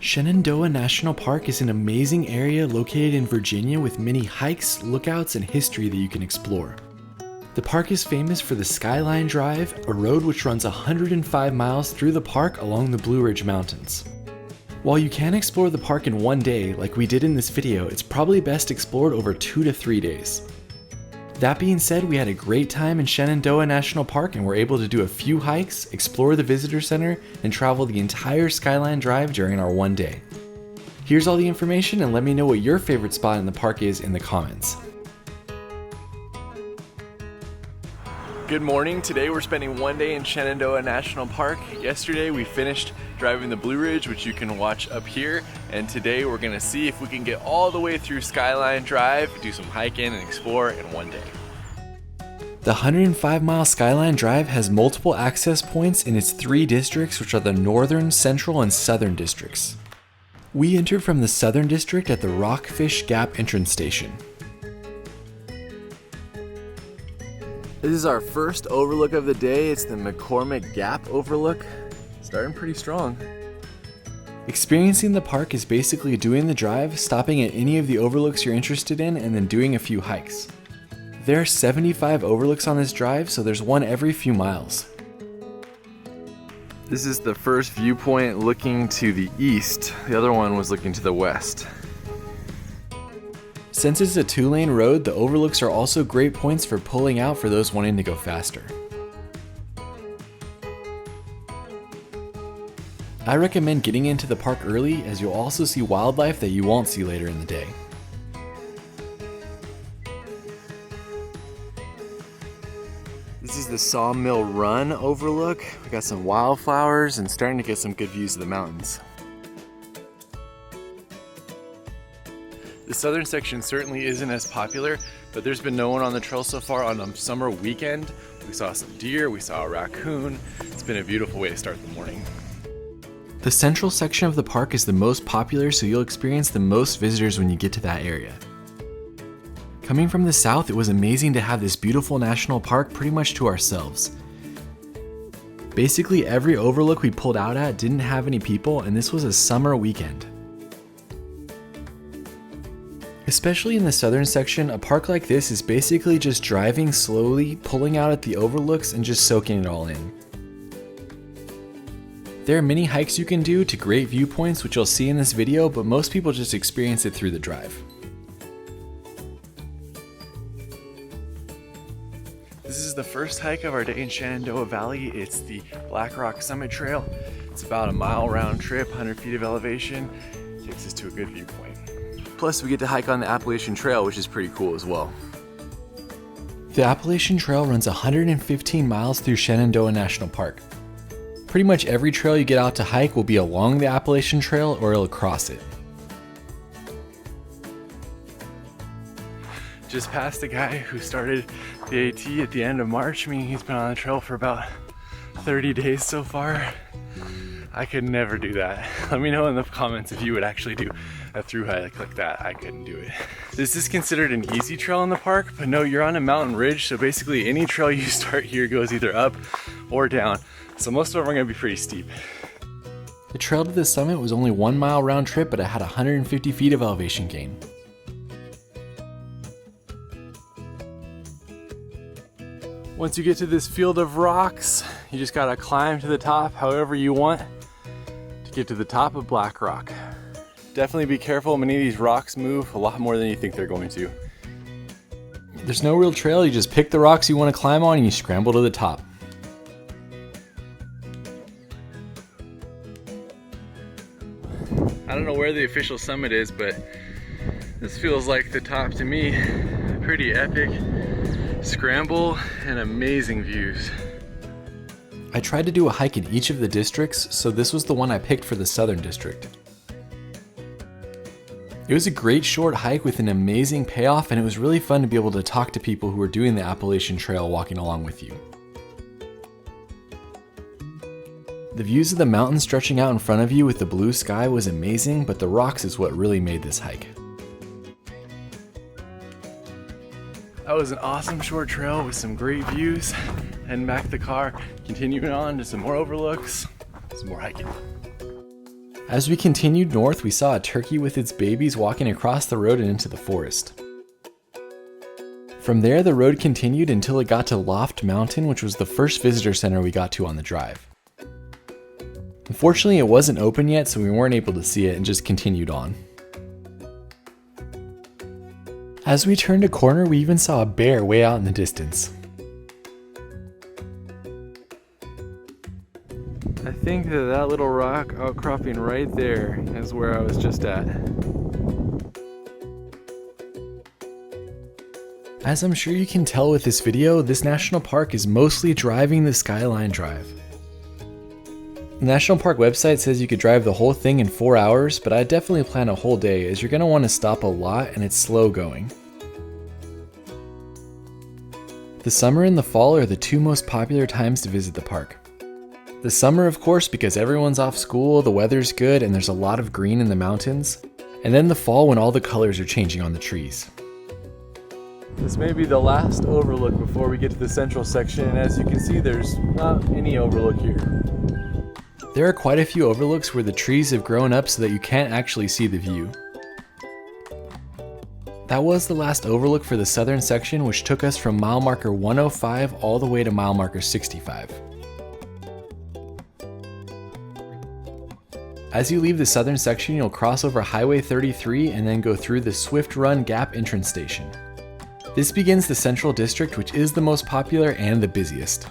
Shenandoah National Park is an amazing area located in Virginia with many hikes, lookouts, and history that you can explore. The park is famous for the Skyline Drive, a road which runs 105 miles through the park along the Blue Ridge Mountains. While you can explore the park in one day, like we did in this video, it's probably best explored over 2 to 3 days. That being said, we had a great time in Shenandoah National Park and were able to do a few hikes, explore the visitor center, and travel the entire Skyline Drive during our one day. Here's all the information, and let me know what your favorite spot in the park is in the comments. Good morning. Today we're spending one day in Shenandoah National Park. Yesterday we finished driving the Blue Ridge, which you can watch up here, and today we're gonna see if we can get all the way through Skyline Drive, do some hiking and explore in one day. The 105-mile Skyline Drive has multiple access points in its 3 districts, which are the Northern, Central, and Southern districts. We entered from the Southern district at the Rockfish Gap entrance station. This is our first overlook of the day. It's the McCormick Gap Overlook. Starting pretty strong. Experiencing the park is basically doing the drive, stopping at any of the overlooks you're interested in, and then doing a few hikes. There are 75 overlooks on this drive, so there's one every few miles. This is the first viewpoint looking to the east. The other one was looking to the west. Since it's a 2-lane road, the overlooks are also great points for pulling out for those wanting to go faster. I recommend getting into the park early, as you'll also see wildlife that you won't see later in the day. This is the Sawmill Run Overlook. We got some wildflowers and starting to get some good views of the mountains. The southern section certainly isn't as popular, but there's been no one on the trail so far on a summer weekend. We saw some deer, we saw a raccoon. It's been a beautiful way to start the morning. The central section of the park is the most popular, so you'll experience the most visitors when you get to that area. Coming from the south, it was amazing to have this beautiful national park pretty much to ourselves. Basically every overlook we pulled out at didn't have any people, and this was a summer weekend. Especially in the southern section, a park like this is basically just driving slowly, pulling out at the overlooks, and just soaking it all in. There are many hikes you can do to great viewpoints, which you'll see in this video, but most people just experience it through the drive. This is the first hike of our day in Shenandoah Valley. It's the Blackrock Summit Trail. It's about a mile round trip, 100 feet of elevation. Takes us to a good viewpoint. Plus we get to hike on the Appalachian Trail, which is pretty cool as well. The Appalachian Trail runs 115 miles through Shenandoah National Park. Pretty much every trail you get out to hike will be along the Appalachian Trail or it'll cross it. Just passed a guy who started the AT at the end of March, meaning he's been on the trail for about 30 days so far. I could never do that. Let me know in the comments if you would actually do a through hike like that. I couldn't do it. This is considered an easy trail in the park, but no, you're on a mountain ridge, so basically any trail you start here goes either up or down. So most of them are gonna be pretty steep. The trail to the summit was only 1 mile round trip, but it had 150 feet of elevation gain. Once you get to this field of rocks, you just gotta climb to the top however you want to get to the top of Blackrock. Definitely be careful, many of these rocks move a lot more than you think they're going to. There's no real trail, you just pick the rocks you want to climb on and you scramble to the top. I don't know where the official summit is, but this feels like the top to me. Pretty epic scramble and amazing views. I tried to do a hike in each of the districts, so this was the one I picked for the southern district. It was a great short hike with an amazing payoff, and it was really fun to be able to talk to people who were doing the Appalachian Trail walking along with you. The views of the mountains stretching out in front of you with the blue sky was amazing, but the rocks is what really made this hike. That was an awesome short trail with some great views. Heading back to the car, continuing on to some more overlooks, some more hiking. As we continued north, we saw a turkey with its babies walking across the road and into the forest. From there, the road continued until it got to Loft Mountain, which was the first visitor center we got to on the drive. Unfortunately, it wasn't open yet, so we weren't able to see it and just continued on. As we turned a corner, we even saw a bear way out in the distance. I think that little rock outcropping right there is where I was just at. As I'm sure you can tell with this video, this national park is mostly driving the Skyline Drive. The National Park website says you could drive the whole thing in 4 hours, but I definitely plan a whole day as you're going to want to stop a lot and it's slow going. The summer and the fall are the two most popular times to visit the park. The summer, of course, because everyone's off school, the weather's good, and there's a lot of green in the mountains. And then the fall when all the colors are changing on the trees. This may be the last overlook before we get to the central section, and as you can see, there's not any overlook here. There are quite a few overlooks where the trees have grown up so that you can't actually see the view. That was the last overlook for the southern section, which took us from mile marker 105 all the way to mile marker 65. As you leave the southern section, you'll cross over Highway 33 and then go through the Swift Run Gap entrance station. This begins the Central District, which is the most popular and the busiest.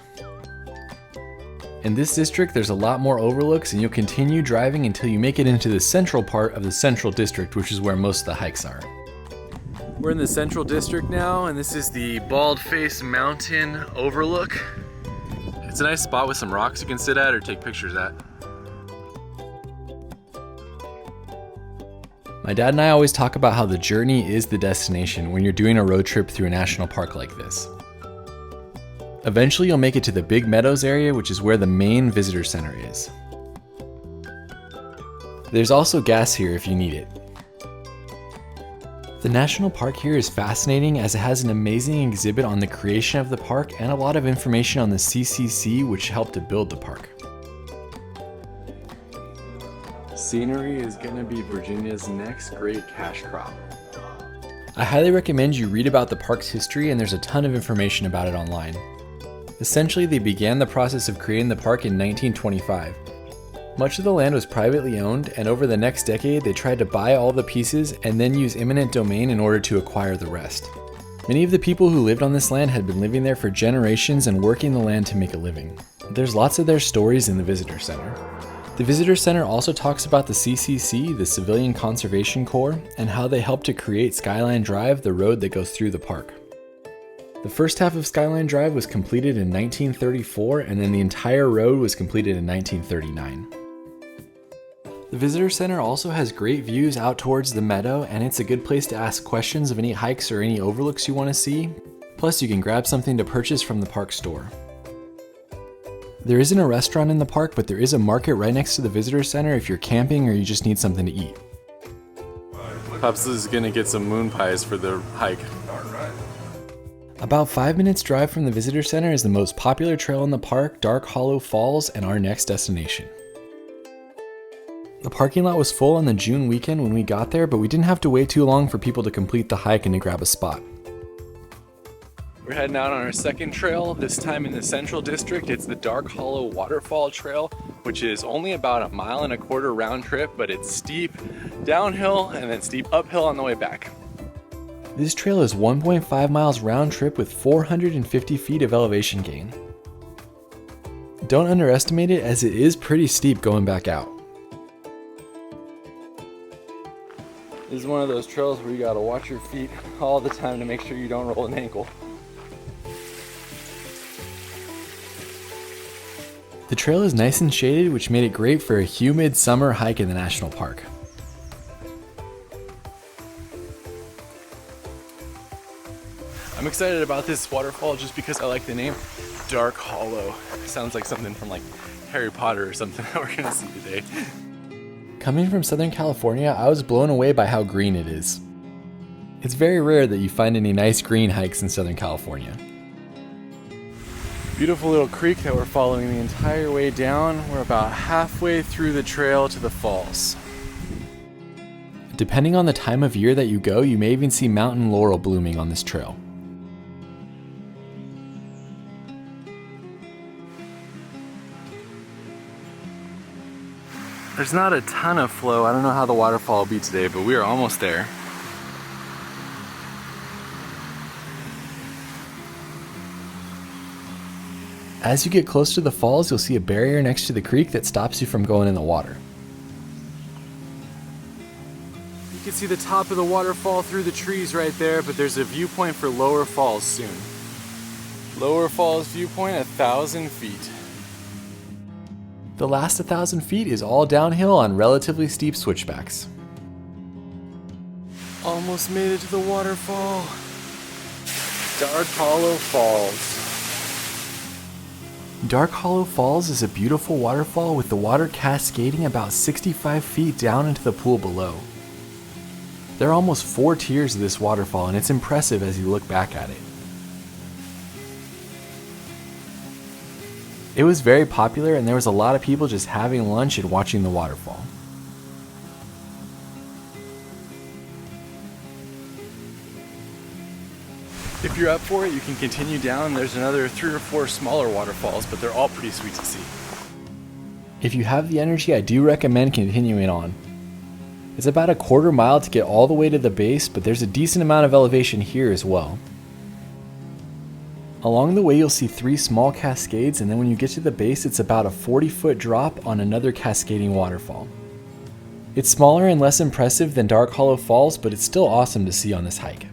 In this district, there's a lot more overlooks, and you'll continue driving until you make it into the central part of the Central District, which is where most of the hikes are. We're in the Central District now, and this is the Bald Face Mountain Overlook. It's a nice spot with some rocks you can sit at or take pictures at. My dad and I always talk about how the journey is the destination when you're doing a road trip through a national park like this. Eventually you'll make it to the Big Meadows area, which is where the main visitor center is. There's also gas here if you need it. The national park here is fascinating as it has an amazing exhibit on the creation of the park and a lot of information on the CCC, which helped to build the park. Scenery is going to be Virginia's next great cash crop. I highly recommend you read about the park's history, and there's a ton of information about it online. Essentially, they began the process of creating the park in 1925. Much of the land was privately owned, and over the next decade they tried to buy all the pieces and then use eminent domain in order to acquire the rest. Many of the people who lived on this land had been living there for generations and working the land to make a living. There's lots of their stories in the visitor center. The Visitor Center also talks about the CCC, the Civilian Conservation Corps, and how they helped to create Skyline Drive, the road that goes through the park. The first half of Skyline Drive was completed in 1934, and then the entire road was completed in 1939. The Visitor Center also has great views out towards the meadow, and it's a good place to ask questions of any hikes or any overlooks you want to see. Plus, you can grab something to purchase from the park store. There isn't a restaurant in the park, but there is a market right next to the visitor center if you're camping or you just need something to eat. Pops is gonna get some moon pies for the hike. About 5 minutes drive from the visitor center is the most popular trail in the park, Dark Hollow Falls, and our next destination. The parking lot was full on the June weekend when we got there, but we didn't have to wait too long for people to complete the hike and to grab a spot. We're heading out on our second trail, this time in the Central District. It's the Dark Hollow Waterfall Trail, which is only about 1.25 miles round trip, but it's steep downhill and then steep uphill on the way back. This trail is 1.5 miles round trip with 450 feet of elevation gain. Don't underestimate it, as it is pretty steep going back out. This is one of those trails where you gotta watch your feet all the time to make sure you don't roll an ankle. The trail is nice and shaded, which made it great for a humid summer hike in the national park. I'm excited about this waterfall just because I like the name Dark Hollow. It sounds like something from like Harry Potter or something that we're gonna see today. Coming from Southern California, I was blown away by how green it is. It's very rare that you find any nice green hikes in Southern California. Beautiful little creek that we're following the entire way down. We're about halfway through the trail to the falls. Depending on the time of year that you go, you may even see mountain laurel blooming on this trail. There's not a ton of flow. I don't know how the waterfall will be today, but we are almost there. As you get close to the falls, you'll see a barrier next to the creek that stops you from going in the water. You can see the top of the waterfall through the trees right there, but there's a viewpoint for Lower Falls soon. Lower Falls viewpoint, 1,000 feet. The last 1,000 feet is all downhill on relatively steep switchbacks. Almost made it to the waterfall. Dark Hollow Falls. Dark Hollow Falls is a beautiful waterfall with the water cascading about 65 feet down into the pool below. There are almost 4 tiers of this waterfall, and it's impressive as you look back at it. It was very popular, and there was a lot of people just having lunch and watching the waterfall. If you're up for it, you can continue down. There's another 3 or 4 smaller waterfalls, but they're all pretty sweet to see. If you have the energy, I do recommend continuing on. It's about a quarter mile to get all the way to the base, but there's a decent amount of elevation here as well. Along the way, you'll see 3 small cascades, and then when you get to the base, it's about a 40-foot drop on another cascading waterfall. It's smaller and less impressive than Dark Hollow Falls, but it's still awesome to see on this hike.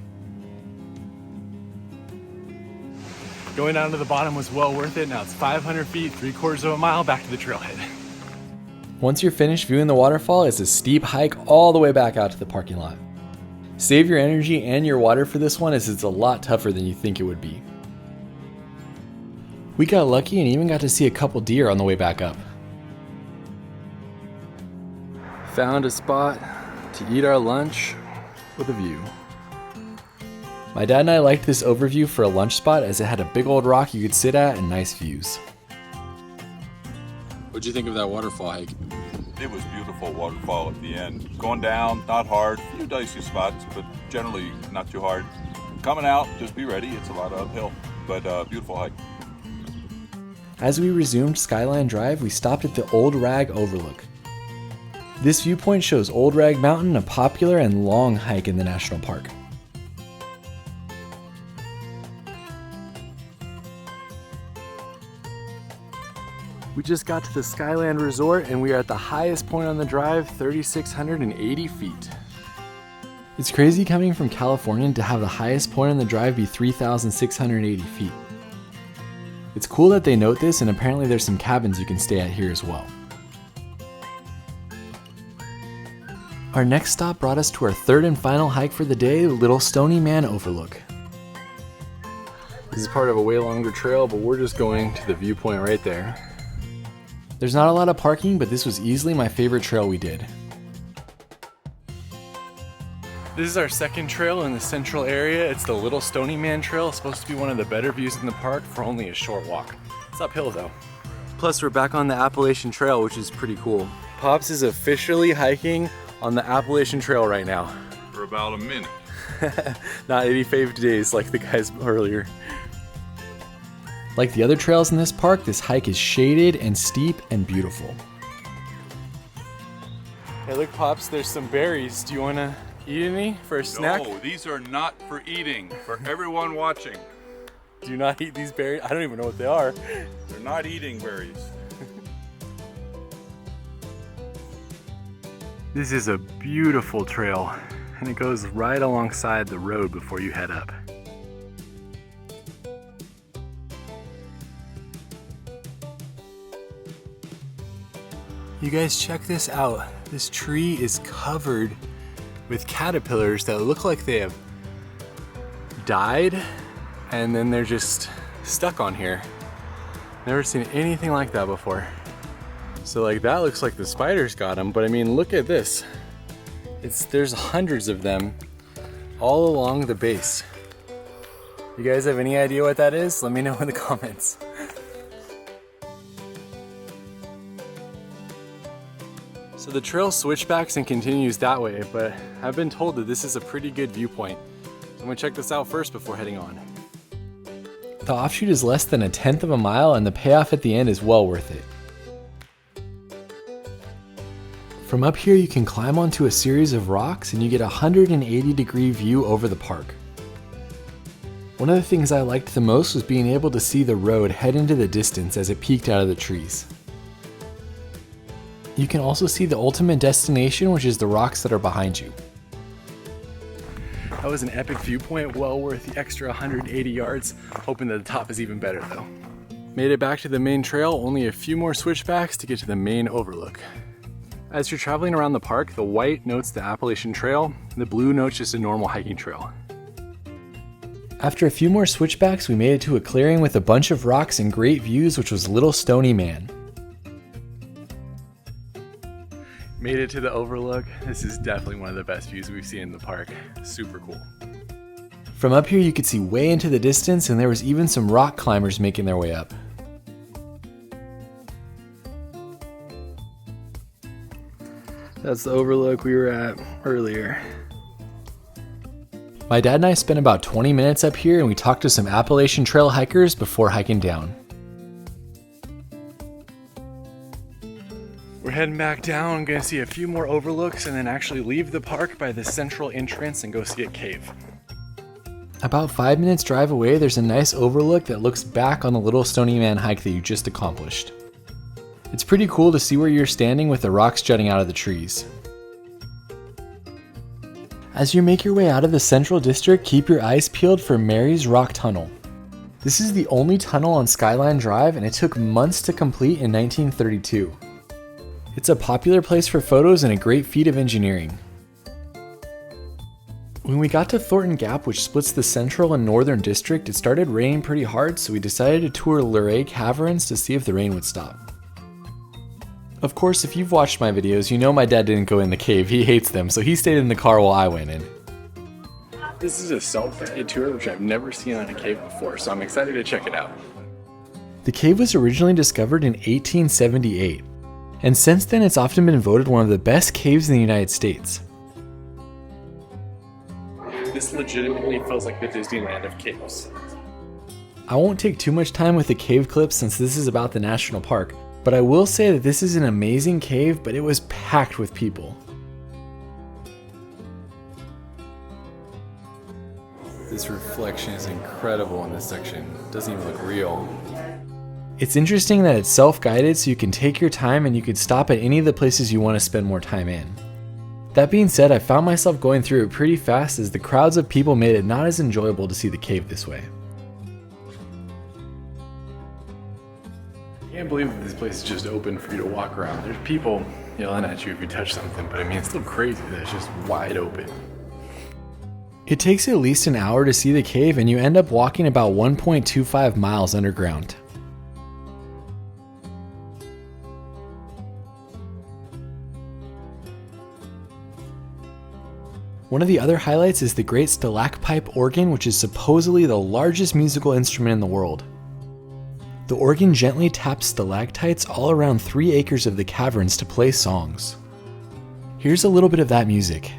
Going down to the bottom was well worth it. Now it's 500 feet, 3/4 of a mile back to the trailhead. Once you're finished viewing the waterfall, it's a steep hike all the way back out to the parking lot. Save your energy and your water for this one, as it's a lot tougher than you think it would be. We got lucky and even got to see a couple deer on the way back up. Found a spot to eat our lunch with a view. My dad and I liked this overview for a lunch spot as it had a big old rock you could sit at and nice views. What'd you think of that waterfall hike? It was beautiful waterfall at the end. Going down, not hard, a few dicey spots, but generally not too hard. Coming out, just be ready. It's a lot of uphill, but beautiful hike. As we resumed Skyline Drive, we stopped at the Old Rag Overlook. This viewpoint shows Old Rag Mountain, a popular and long hike in the national park. We just got to the Skyline Resort and we are at the highest point on the drive, 3,680 feet. It's crazy coming from California to have the highest point on the drive be 3,680 feet. It's cool that they note this, and apparently there's some cabins you can stay at here as well. Our next stop brought us to our 3rd and final hike for the day, Little Stoney Man Overlook. This is part of a way longer trail, but we're just going to the viewpoint right there. There's not a lot of parking, but this was easily my favorite trail we did. This is our 2nd trail in the central area. It's the Little Stoney Man Trail. It's supposed to be one of the better views in the park for only a short walk. It's uphill though. Plus we're back on the Appalachian Trail, which is pretty cool. Pops is officially hiking on the Appalachian Trail right now. For about a minute. Not 85 days like the guys earlier. Like the other trails in this park, this hike is shaded and steep and beautiful. Hey look Pops, there's some berries. Do you wanna eat any for a snack? No, these are not for eating, for everyone watching. Do not eat these berries. I don't even know what they are. They're not eating berries. This is a beautiful trail, and it goes right alongside the road before you head up. You guys check this out. This tree is covered with caterpillars that look like they have died and then they're just stuck on here. Never seen anything like that before. So like that looks like the spiders got them, but I mean look at this. There's hundreds of them all along the base. You guys have any idea what that is? Let me know in the comments. So the trail switchbacks and continues that way, but I've been told that this is a pretty good viewpoint. So I'm gonna check this out first before heading on. The offshoot is less than 1/10 of a mile and the payoff at the end is well worth it. From up here you can climb onto a series of rocks and you get a 180-degree view over the park. One of the things I liked the most was being able to see the road head into the distance as it peeked out of the trees. You can also see the ultimate destination, which is the rocks that are behind you. That was an epic viewpoint, well worth the extra 180 yards. Hoping that the top is even better though. Made it back to the main trail, only a few more switchbacks to get to the main overlook. As you're traveling around the park, the white notes the Appalachian Trail, and the blue notes just a normal hiking trail. After a few more switchbacks, we made it to a clearing with a bunch of rocks and great views, which was Little Stoney Man. Made it to the overlook. This is definitely one of the best views we've seen in the park. Super cool. From up here you could see way into the distance and there was even some rock climbers making their way up. That's the overlook we were at earlier. My dad and I spent about 20 minutes up here and we talked to some Appalachian Trail hikers before hiking down. We're heading back down, gonna see a few more overlooks and then actually leave the park by the central entrance and go see a cave. About 5 minutes drive away, there's a nice overlook that looks back on the Little Stoney Man hike that you just accomplished. It's pretty cool to see where you're standing with the rocks jutting out of the trees. As you make your way out of the central district, keep your eyes peeled for Mary's Rock Tunnel. This is the only tunnel on Skyline Drive and it took months to complete in 1932. It's a popular place for photos and a great feat of engineering. When we got to Thornton Gap, which splits the central and northern district, it started raining pretty hard, so we decided to tour Luray Caverns to see if the rain would stop. Of course, if you've watched my videos, you know my dad didn't go in the cave, he hates them, so he stayed in the car while I went in. This is a self-guided tour which I've never seen on a cave before, so I'm excited to check it out. The cave was originally discovered in 1878, and since then it's often been voted one of the best caves in the United States. This legitimately feels like the Disneyland of caves. I won't take too much time with the cave clips since this is about the national park, but I will say that this is an amazing cave, but it was packed with people. This reflection is incredible in this section. It doesn't even look real. It's interesting that it's self-guided, so you can take your time and you can stop at any of the places you want to spend more time in. That being said, I found myself going through it pretty fast as the crowds of people made it not as enjoyable to see the cave this way. I can't believe that this place is just open for you to walk around. There's people yelling at you if you touch something, but I mean, it's still crazy that it's just wide open. It takes at least an hour to see the cave and you end up walking about 1.25 miles underground. One of the other highlights is the great stalacpipe organ, which is supposedly the largest musical instrument in the world. The organ gently taps stalactites all around 3 acres of the caverns to play songs. Here's a little bit of that music.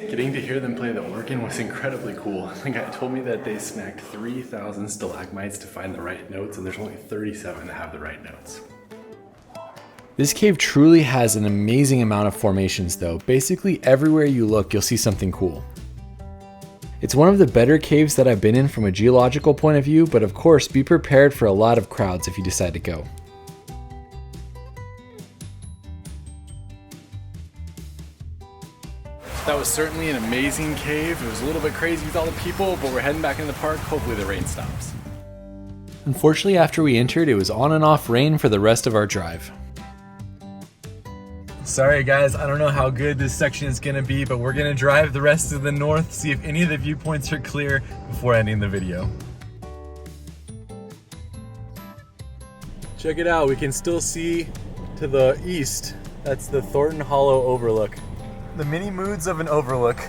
Getting to hear them play the organ was incredibly cool. The guy told me that they smacked 3,000 stalagmites to find the right notes, and there's only 37 that have the right notes. This cave truly has an amazing amount of formations though. Basically everywhere you look, you'll see something cool. It's one of the better caves that I've been in from a geological point of view, but of course be prepared for a lot of crowds if you decide to go. That was certainly an amazing cave. It was a little bit crazy with all the people, but we're heading back into the park. Hopefully the rain stops. Unfortunately, after we entered, it was on and off rain for the rest of our drive. Sorry guys, I don't know how good this section is gonna be, but we're gonna drive the rest of the north, see if any of the viewpoints are clear before ending the video. Check it out, we can still see to To the east, that's the Thornton Hollow Overlook. The many moods of an overlook.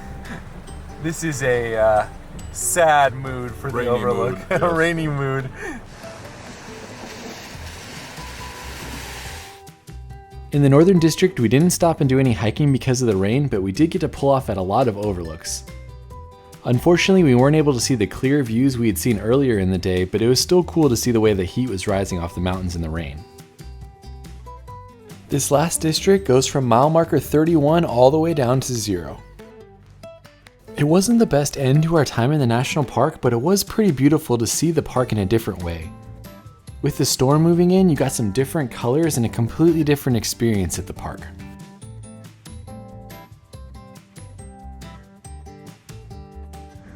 This is a sad mood for the Rainy overlook. mood, yes. A rainy mood. In the Northern District, we didn't stop and do any hiking because of the rain, but we did get to pull off at a lot of overlooks. Unfortunately, we weren't able to see the clear views we had seen earlier in the day, but it was still cool to see the way the heat was rising off the mountains in the rain. This last district goes from mile marker 31 all the way down to 0. It wasn't the best end to our time in the national park, but it was pretty beautiful to see the park in a different way. With the storm moving in, you got some different colors and a completely different experience at the park.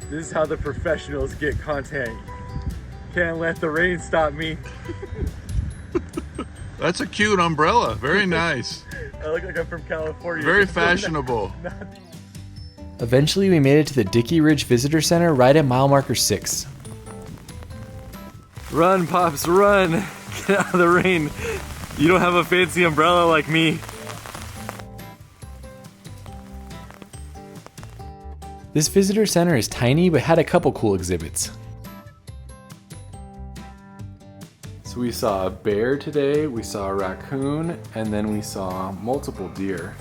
This is how the professionals get content. Can't let the rain stop me. That's a cute umbrella. Very nice. I look like I'm from California. Very fashionable. Eventually, we made it to the Dickey Ridge Visitor Center right at mile marker 6. Run, Pops, run! Get out of the rain. You don't have a fancy umbrella like me. This visitor center is tiny but had a couple cool exhibits. So we saw a bear today, we saw a raccoon, and then we saw multiple deer.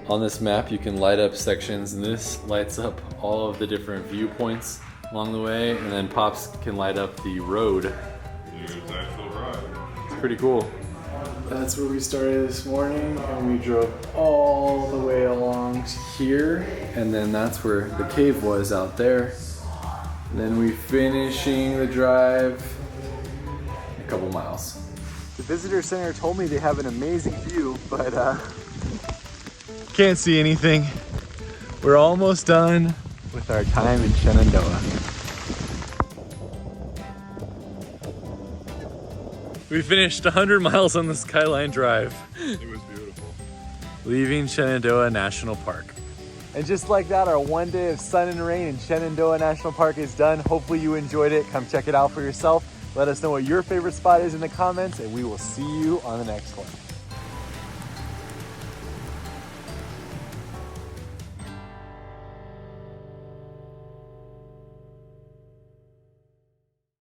On this map you can light up sections, and this lights up all of the different viewpoints along the way, and then Pops can light up the road. It's pretty cool. That's where we started this morning, and we drove all the way along to here, and then that's where the cave was out there. And then we finishing the drive a couple miles. The visitor center told me they have an amazing view, but can't see anything. We're almost done with our time in Shenandoah. We finished 100 miles on the Skyline Drive. It was beautiful. Leaving Shenandoah National Park. And just like that, our one day of sun and rain in Shenandoah National Park is done. Hopefully you enjoyed it. Come check it out for yourself. Let us know what your favorite spot is in the comments, and we will see you on the next one.